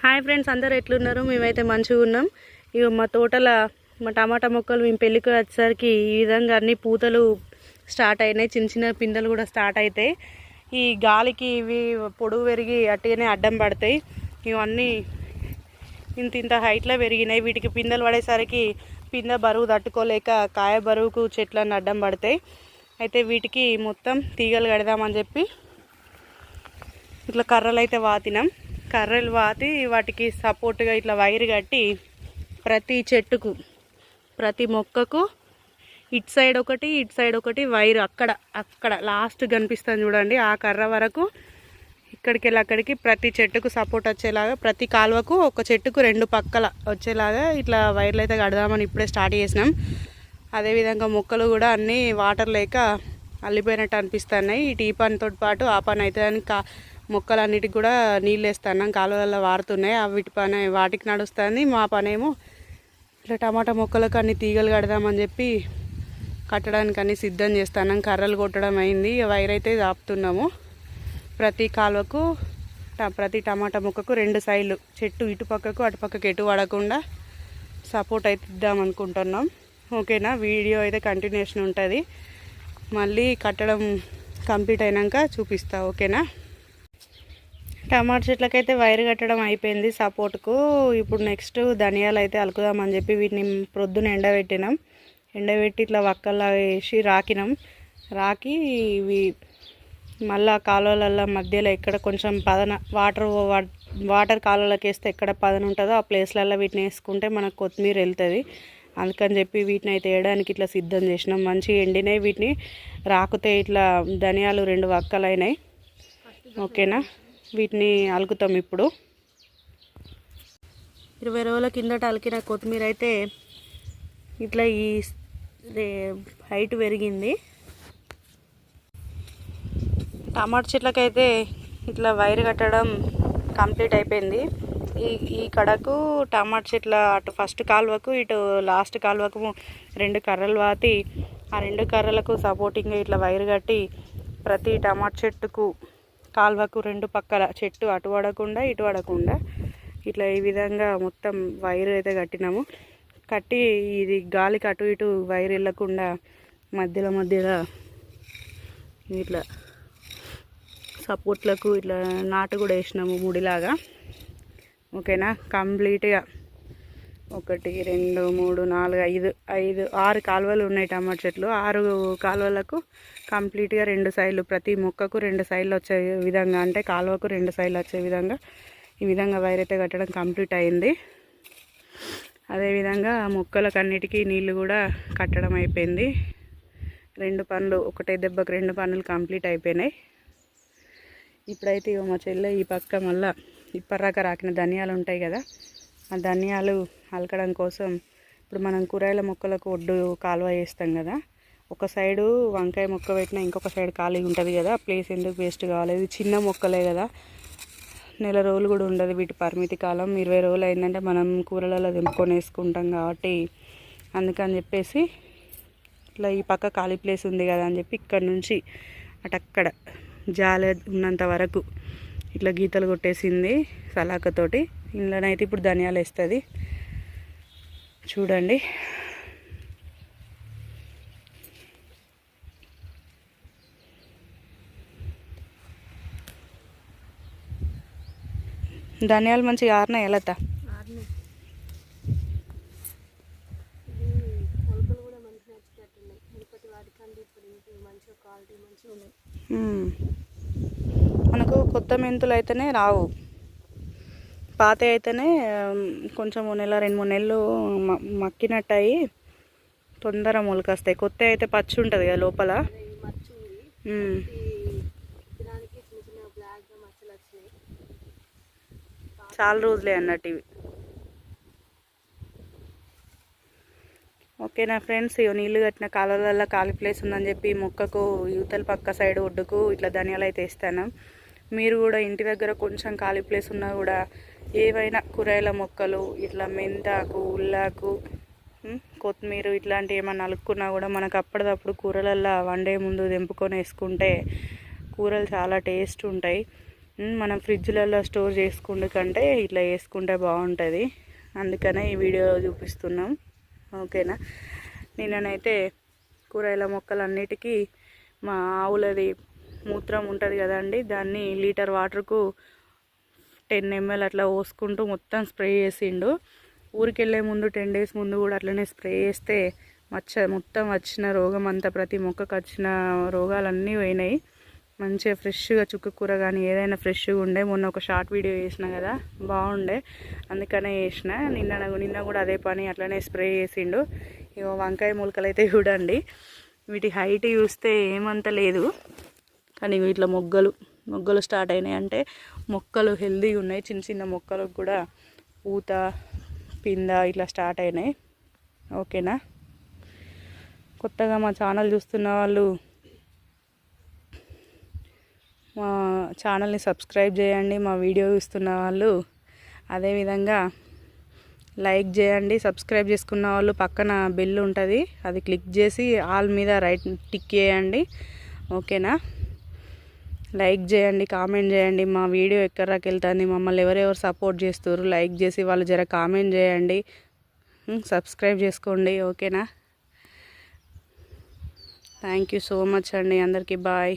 Hi friends, అందరూ ఎట్లున్నారు? మేమైతే మంచిగా ఉన్నాం. ఇక మా తోటల మా టమాటా మొక్కలు మేము పెళ్ళికి వచ్చేసరికి ఈ విధంగా అన్ని పూతలు స్టార్ట్ అయినాయి. చిన్న చిన్న పిందెలు కూడా స్టార్ట్ అవుతాయి. ఈ గాలికి ఇవి పొడుగు పెరిగి అట్టుగానే అడ్డం పడతాయి. ఇవన్నీ ఇంత హైట్లో పెరిగినాయి. వీటికి పిందెలు పడేసరికి పిందె బరువు తట్టుకోలేక కాయ బరువుకు చెట్లన్నీ అడ్డం పడతాయి. అయితే వీటికి మొత్తం తీగలు కడదామని చెప్పి ఇట్లా కర్రలు అయితే వాతినాం. కర్రలు వాతి వాటికి సపోర్ట్గా ఇట్లా వైర్ కట్టి ప్రతి చెట్టుకు ప్రతి మొక్కకు ఇటు సైడ్ ఒకటి వైర్ అక్కడ లాస్ట్ కనిపిస్తుంది చూడండి. ఆ కర్ర వరకు ఇక్కడికి వెళ్ళి అక్కడికి ప్రతి చెట్టుకు సపోర్ట్ వచ్చేలాగా, ప్రతి కాలువకు ఒక చెట్టుకు 2 పక్కల వచ్చేలాగా ఇట్లా వైర్లు అయితే కడదామని ఇప్పుడే స్టార్ట్ చేసినాం. అదేవిధంగా మొక్కలు కూడా అన్నీ వాటర్ లేక అల్లిపోయినట్టు అనిపిస్తున్నాయి. ఈ టీ పనితో పాటు ఆ పని అయితే మొక్కలన్నిటికి కూడా నీళ్ళు వేస్తున్నాం. కాలువలలో వాడుతున్నాయి. వీటి పని వాటికి నడుస్తుంది. మా పనేమో ఇట్లా టమాటా మొక్కలకు అన్ని తీగలు కడదామని చెప్పి కట్టడానికి అన్ని సిద్ధం చేస్తున్నాం. కర్రలు కొట్టడం అయింది. వైర్ అయితే ఆపుతున్నాము. ప్రతి కాలువకు ప్రతి టమాటా మొక్కకు 2 సైడ్లు చెట్టు ఇటు పక్కకు అటు పక్కకు ఎటు పడకుండా సపోర్ట్ అయితే ఇద్దామనుకుంటున్నాం. ఓకేనా? వీడియో అయితే కంటిన్యూషన్ ఉంటుంది. మళ్ళీ కట్టడం కంప్లీట్ అయినాక చూపిస్తా. ఓకేనా? టమాటా చెట్లకైతే వైర్ కట్టడం అయిపోయింది సపోర్ట్కు. ఇప్పుడు నెక్స్ట్ ధనియాలు అయితే అలుకుదామని చెప్పి వీటిని ప్రొద్దున ఎండబెట్టినాం. ఎండబెట్టి ఇట్లా వక్కల్లా వేసి రాకి ఇవి మళ్ళా కాలువల మధ్యలో ఎక్కడ కొంచెం పదన వాటర్ కాలువలోకి వేస్తే ఎక్కడ పదన ఉంటుందో ఆ ప్లేస్లలో వీటిని వేసుకుంటే మనకు కొత్తిమీర వెళ్తుంది. అందుకని చెప్పి వీటిని అయితే వేయడానికి ఇట్లా సిద్ధం చేసినాం. మంచిగా ఎండినాయి. వీటిని రాకుతే ఇట్లా ధనియాలు 2 వక్కలు అయినాయి. ఓకేనా? వీటిని అలుకుతాం. ఇప్పుడు 20 రోజుల కిందట అలికిన కొత్తిమీర అయితే ఇట్లా ఈ హైట్ పెరిగింది. టమాటా చెట్లకైతే ఇట్లా వైర్ కట్టడం కంప్లీట్ అయిపోయింది. ఈ కడకు టమాటా చెట్ల అటు ఫస్ట్ కాలువకు ఇటు లాస్ట్ కాలువకు 2 కర్రలు వాతి ఆ 2 కర్రలకు సపోర్టింగ్గా ఇట్లా వైర్ కట్టి ప్రతి టమాటా చెట్టుకు కాలువకు 2 పక్కల చెట్టు అటు పడకుండా ఇటు పడకుండా ఇట్లా ఈ విధంగా మొత్తం వైర్ అయితే కట్టినాము. కట్టి ఇది గాలికి అటు ఇటు వైర్ వెళ్ళకుండా మధ్యలో ఇట్లా సపోర్ట్లకు ఇట్లా నాటు కూడా వేసినాము ముడిలాగా. ఓకేనా? కంప్లీట్గా 1 2 3 4 5 6 కాలువలు ఉన్నాయి టమాటా చెట్లు. 6 కాలువలకు కంప్లీట్గా 2 సైడ్లు ప్రతి మొక్కకు 2 సైడ్లు వచ్చే విధంగా, అంటే కాలువకు 2 సైడ్లు వచ్చే విధంగా ఈ విధంగా వైర్ అయితే కట్టడం కంప్లీట్ అయింది. అదేవిధంగా మొక్కలకు అన్నిటికీ నీళ్ళు కూడా కట్టడం అయిపోయింది. 2 పనులు ఒకటే దెబ్బకు 2 పనులు కంప్లీట్ అయిపోయినాయి. ఇప్పుడైతే మా చెల్లె ఈ పక్క మళ్ళీ ఇప్పటిదాకా రాకిన ధనియాలు ఉంటాయి కదా, ఆ ధనియాలు అలకడం కోసం ఇప్పుడు మనం కూరగాయల మొక్కలకు ఒడ్డు కాలువ వేస్తాం కదా, ఒక సైడు వంకాయ మొక్క పెట్టినా ఇంకొక సైడ్ ఖాళీగా ఉంటుంది కదా, ప్లేస్ ఎందుకు వేస్ట్ కావాలి? ఇది చిన్న మొక్కలే కదా, నెల రోజులు కూడా ఉండదు వీటి పరిమితి కాలం. 20 రోజులు అయిందంటే మనం కూరలలో దింపుకొని వేసుకుంటాం కాబట్టి అందుకని చెప్పేసి ఇట్లా ఈ పక్క ఖాళీ ప్లేస్ ఉంది కదా అని చెప్పి ఇక్కడ నుంచి అటక్కడ జాలి ఉన్నంత వరకు ఇట్లా గీతలు కొట్టేసింది సలాకతోటి. ఇందులోనైతే ఇప్పుడు ధనియాలు వేస్తుంది. చూడండి. ధనియాలు మంచిగా ఆరినాయి. ఎలా మనకు కొత్త మెంతులు అయితేనే రావు, పాత అయితేనే కొంచెం 1 నెల 2-3 నెలలు మక్కినట్టు అయ్యి తొందర మొలకొస్తాయి. కొత్త అయితే పచ్చి ఉంటుంది కదా లోపల. చాలా రోజులే అన్నట్టు ఇవి. ఓకేనా ఫ్రెండ్స్? నీళ్ళు కట్టిన కాలువలలో ఖాళీ ప్లేస్ ఉందని చెప్పి మొక్కకు యువతల పక్క సైడ్ ఒడ్డుకు ఇట్లా ధనియాలు అయితే వేస్తాను. మీరు కూడా ఇంటి దగ్గర కొంచెం ఖాళీ ప్లేస్ ఉన్నా కూడా ఏవైనా కూరగాయల మొక్కలు ఇట్లా మెంతాకు, ఉల్లాకు, కొత్తిమీర ఇట్లాంటివి ఏమన్నా అలుక్కున్నా కూడా మనకు అప్పటిదప్పుడు కూరలల్లో వండే ముందు తెంపుకొని వేసుకుంటే కూరలు చాలా టేస్ట్ ఉంటాయి. మనం ఫ్రిడ్జ్లలో స్టోర్ చేసుకుంటే కంటే ఇట్లా వేసుకుంటే బాగుంటుంది. అందుకనే ఈ వీడియో చూపిస్తున్నాం. ఓకేనా. నిన్ననైతే కూరగాయల మొక్కలన్నిటికీ మా ఆవులది మూత్రం ఉంటుంది కదండి, దాన్ని లీటర్ వాటర్కు 10 ml అట్లా పోసుకుంటూ మొత్తం స్ప్రే చేసిండు. ఊరికి వెళ్ళే ముందు 10 days ముందు కూడా అట్లనే స్ప్రే చేస్తే మొత్తం వచ్చిన రోగం అంతా, ప్రతి మొక్కకు వచ్చిన రోగాలన్నీ పోయినాయి. మంచిగా ఫ్రెష్గా చుక్క కూర కానీ ఏదైనా ఫ్రెష్గా ఉండే. మొన్న ఒక షార్ట్ వీడియో చేసిన కదా, బాగుండే, అందుకనే చేసిన. నిన్న కూడా అదే పని, అట్లనే స్ప్రే చేసిండు. ఇగో వంకాయ మొలకలు అయితే చూడండి, వీటి హైట్ చూస్తే ఏమంత లేదు, కానీ వీటిలో మొగ్గలు స్టార్ట్ అయినాయి. అంటే మొక్కలు హెల్దీగా ఉన్నాయి. చిన్న చిన్న మొక్కలకు కూడా పూత పింద ఇట్లా స్టార్ట్ అయినాయి. ఓకేనా. కొత్తగా మా ఛానల్ చూస్తున్న వాళ్ళు మా ఛానల్ని సబ్స్క్రైబ్ చేయండి. మా వీడియో చూస్తున్న వాళ్ళు అదేవిధంగా లైక్ చేయండి. సబ్స్క్రైబ్ చేసుకున్న వాళ్ళు పక్కన బెల్ ఉంటుంది, అది క్లిక్ చేసి ఆల్ మీద రైట్ టిక్ చేయండి. ఓకేనా. లైక్ చేయండి, కామెంట్ చేయండి. మా వీడియో ఎక్కడికి వెళ్తుంది, మమ్మల్ని ఎవరెవరు సపోర్ట్ చేస్తారు లైక్ చేసి వాళ్ళు జర కామెంట్ చేయండి, సబ్స్క్రైబ్ చేసుకోండి. ఓకేనా. థ్యాంక్ యూ సో మచ్ అండి. అందరికీ బాయ్.